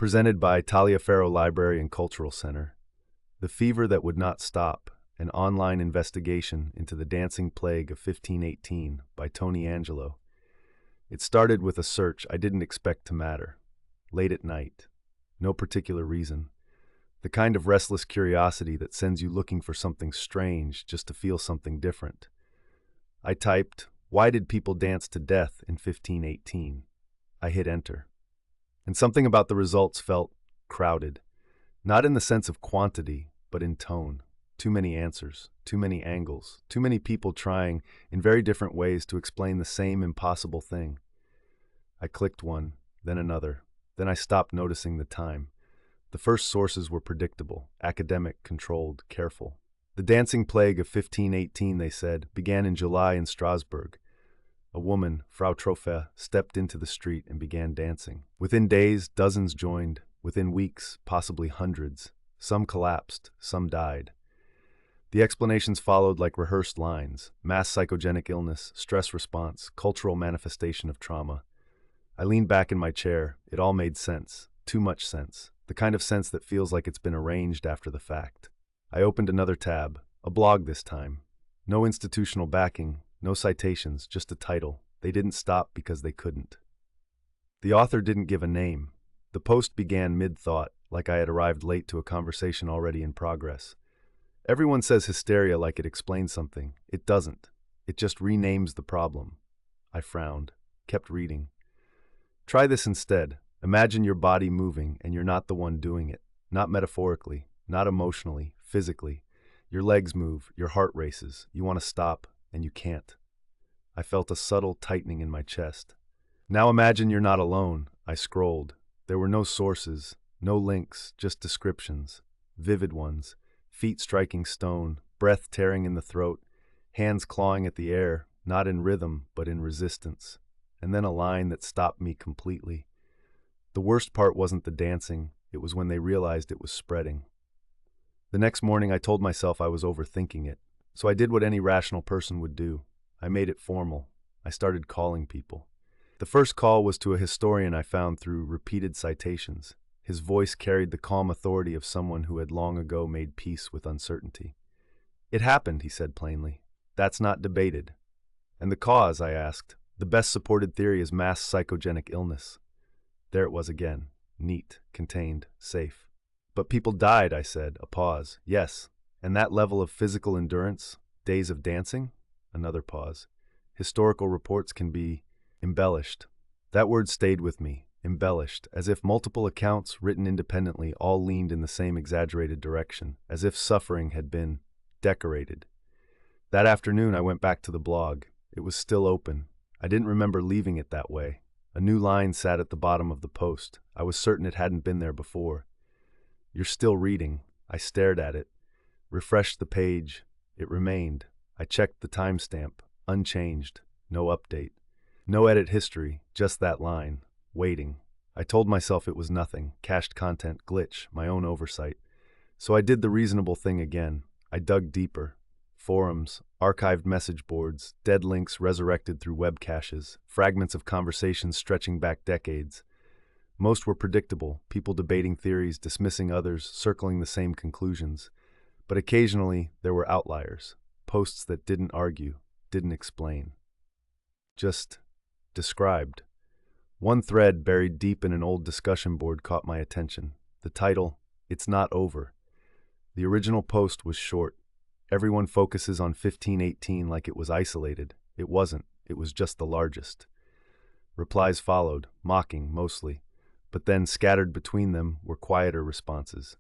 presented by Taliaferro Library and Cultural Center. The Fever That Would Not Stop, an online investigation into the dancing plague of 1518 by Tony Angelo. It started with a search I didn't expect to matter. Late at night. No particular reason. The kind of restless curiosity that sends you looking for something strange just to feel something different. I typed, "Why did people dance to death in 1518? I hit enter. And something about the results felt crowded. Not in the sense of quantity, but in tone. Too many answers, too many angles, too many people trying, in very different ways, to explain the same impossible thing. I clicked one, then another. Then I stopped noticing the time. The first sources were predictable, academic, controlled, careful. The dancing plague of 1518, they said, began in July in Strasbourg. A woman, Frau Trofe, stepped into the street and began dancing. Within days, dozens joined. Within weeks, possibly hundreds. Some collapsed, some died. The explanations followed like rehearsed lines: mass psychogenic illness, stress response, cultural manifestation of trauma. I leaned back in my chair. It all made sense. Too much sense. The kind of sense that feels like it's been arranged after the fact. I opened another tab, a blog this time. No institutional backing, no citations, just a title. They didn't stop because they couldn't. The author didn't give a name. The post began mid-thought, like I had arrived late to a conversation already in progress. Everyone says hysteria like it explains something. It doesn't. It just renames the problem. I frowned, kept reading. Try this instead. Imagine your body moving and you're not the one doing it. Not metaphorically, not emotionally, physically. Your legs move, your heart races. You want to stop, and you can't. I felt a subtle tightening in my chest. Now imagine you're not alone. I scrolled. There were no sources, no links, just descriptions. Vivid ones. Feet striking stone, breath tearing in the throat, hands clawing at the air, not in rhythm, but in resistance. And then a line that stopped me completely. The worst part wasn't the dancing, it was when they realized it was spreading. The next morning I told myself I was overthinking it, so I did what any rational person would do. I made it formal. I started calling people. The first call was to a historian I found through repeated citations. His voice carried the calm authority of someone who had long ago made peace with uncertainty. "It happened," he said plainly. "That's not debated." "And the cause?" I asked. "The best supported theory is mass psychogenic illness." There it was again. Neat, contained, safe. "But people died," I said, a pause. "Yes. And that level of physical endurance? Days of dancing?" Another pause. "Historical reports can be embellished." That word stayed with me. Embellished, as if multiple accounts written independently all leaned in the same exaggerated direction, as if suffering had been decorated. That afternoon I went back to the blog. It was still open. I didn't remember leaving it that way. A new line sat at the bottom of the post. I was certain it hadn't been there before. "You're still reading." I stared at it, refreshed the page. It remained. I checked the timestamp. Unchanged. No update. No edit history, just that line. Waiting. I told myself it was nothing. Cached content, glitch, my own oversight. So I did the reasonable thing again. I dug deeper. Forums, archived message boards, dead links resurrected through web caches, fragments of conversations stretching back decades. Most were predictable, people debating theories, dismissing others, circling the same conclusions. But occasionally, there were outliers. Posts that didn't argue, didn't explain. Just described. One thread buried deep in an old discussion board caught my attention. The title, "It's Not Over." The original post was short. Everyone focuses on 1518 like it was isolated. It wasn't. It was just the largest. Replies followed, mocking mostly, but then scattered between them were quieter responses.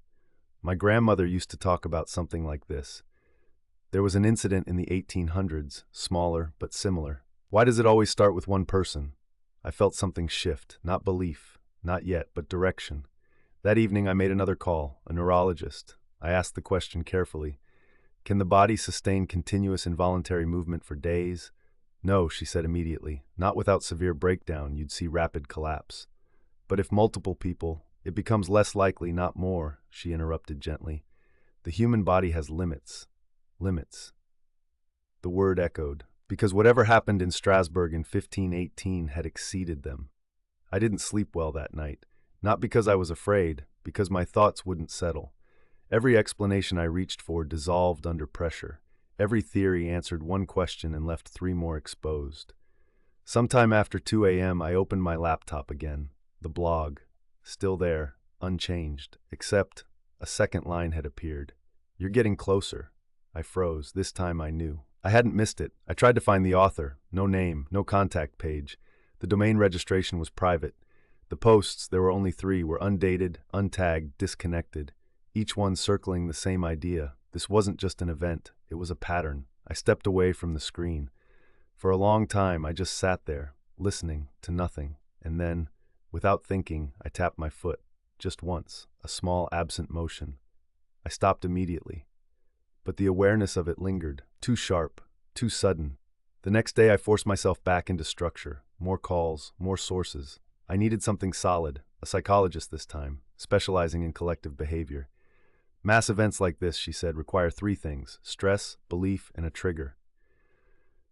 My grandmother used to talk about something like this. There was an incident in the 1800s, smaller but similar. Why does it always start with one person? I felt something shift, not belief, not yet, but direction. That evening I made another call, a neurologist. I asked the question carefully. Can the body sustain continuous involuntary movement for days? No, she said immediately. Not without severe breakdown, you'd see rapid collapse. But if multiple people, it becomes less likely, not more, she interrupted gently. The human body has limits. Limits. The word echoed, because whatever happened in Strasbourg in 1518 had exceeded them. I didn't sleep well that night. Not because I was afraid, because my thoughts wouldn't settle. Every explanation I reached for dissolved under pressure. Every theory answered one question and left three more exposed. Sometime after 2 a.m., I opened my laptop again. The blog, still there, unchanged, except a second line had appeared. "You're getting closer." I froze. This time I knew. I hadn't missed it. I tried to find the author. No name, no contact page. The domain registration was private. The posts, there were only 3, were undated, untagged, disconnected, each one circling the same idea. This wasn't just an event. It was a pattern. I stepped away from the screen. For a long time, I just sat there, listening to nothing, and then, without thinking, I tapped my foot. Just once, a small absent motion. I stopped immediately. But the awareness of it lingered, too sharp, too sudden. The next day I forced myself back into structure, more calls, more sources. I needed something solid, a psychologist this time, specializing in collective behavior. Mass events like this, she said, require 3 things: stress, belief, and a trigger.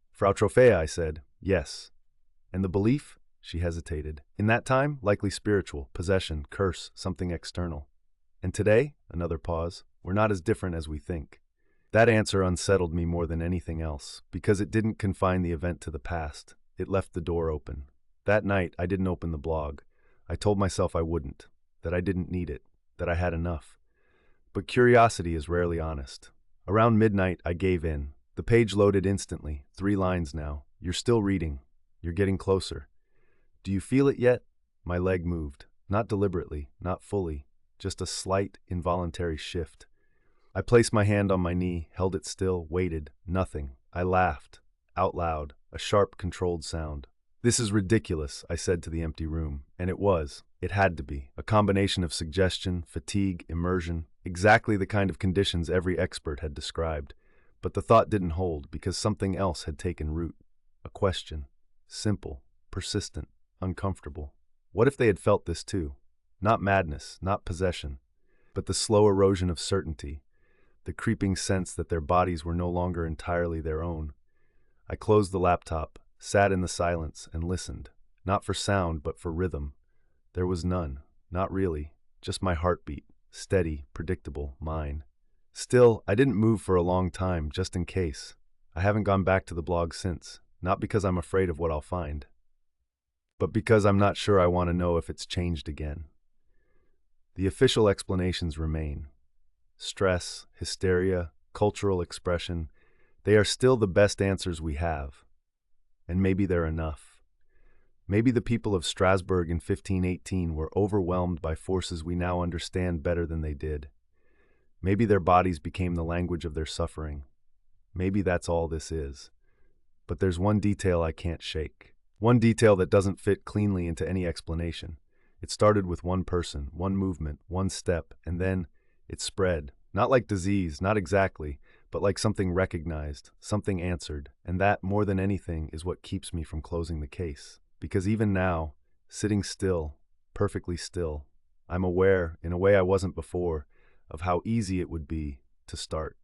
Frau Trophea, I said, yes. And the belief? She hesitated. In that time, likely spiritual, possession, curse, something external. And today, another pause, we're not as different as we think. That answer unsettled me more than anything else, because it didn't confine the event to the past. It left the door open. That night, I didn't open the blog. I told myself I wouldn't, that I didn't need it, that I had enough. But curiosity is rarely honest. Around midnight, I gave in. The page loaded instantly, 3 lines now. "You're still reading. You're getting closer. Do you feel it yet?" My leg moved. Not deliberately, not fully, just a slight, involuntary shift. I placed my hand on my knee, held it still, waited. Nothing. I laughed. Out loud. A sharp, controlled sound. "This is ridiculous," I said to the empty room. And it was. It had to be. A combination of suggestion, fatigue, immersion. Exactly the kind of conditions every expert had described. But the thought didn't hold, because something else had taken root. A question. Simple, persistent, uncomfortable. What if they had felt this too? Not madness, not possession, but the slow erosion of certainty. The creeping sense that their bodies were no longer entirely their own. I closed the laptop, sat in the silence, and listened. Not for sound, but for rhythm. There was none. Not really. Just my heartbeat. Steady, predictable, mine. Still, I didn't move for a long time, just in case. I haven't gone back to the blog since. Not because I'm afraid of what I'll find, but because I'm not sure I want to know if it's changed again. The official explanations remain. Stress, hysteria, cultural expression, they are still the best answers we have. And maybe they're enough. Maybe the people of Strasbourg in 1518 were overwhelmed by forces we now understand better than they did. Maybe their bodies became the language of their suffering. Maybe that's all this is. But there's one detail I can't shake. One detail that doesn't fit cleanly into any explanation. It started with one person, one movement, one step, and then it spread. Not like disease, not exactly, but like something recognized, something answered. And that, more than anything, is what keeps me from closing the case. Because even now, sitting still, perfectly still, I'm aware, in a way I wasn't before, of how easy it would be to start.